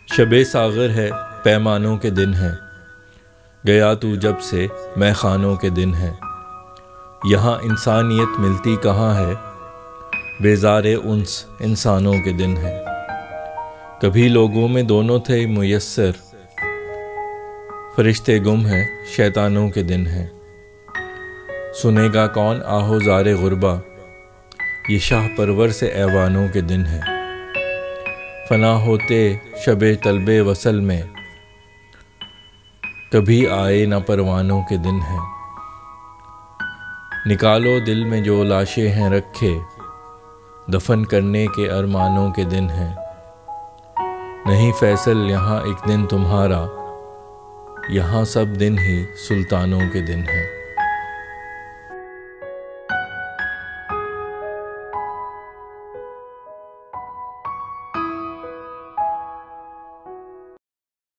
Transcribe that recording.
शबे सागर है, पैमानों के दिन है, गया तू जब से मैं खानों के दिन है। यहाँ इंसानियत मिलती कहाँ है, बेज़ारे उन्स इंसानों के दिन है। कभी लोगों में दोनों थे मुयस्सर, फरिश्ते गुम हैं शैतानों के दिन है। सुनेगा कौन आहो ज़ारे गुरबा, ये शाह परवर से ऐवानों के दिन है। फना होते शबे तलबे वसल में, कभी आए न परवानों के दिन है। निकालो दिल में जो लाशें हैं रखे, दफन करने के अरमानों के दिन है। नहीं फैसल यहाँ एक दिन तुम्हारा, यहाँ सब दिन ही सुल्तानों के दिन है।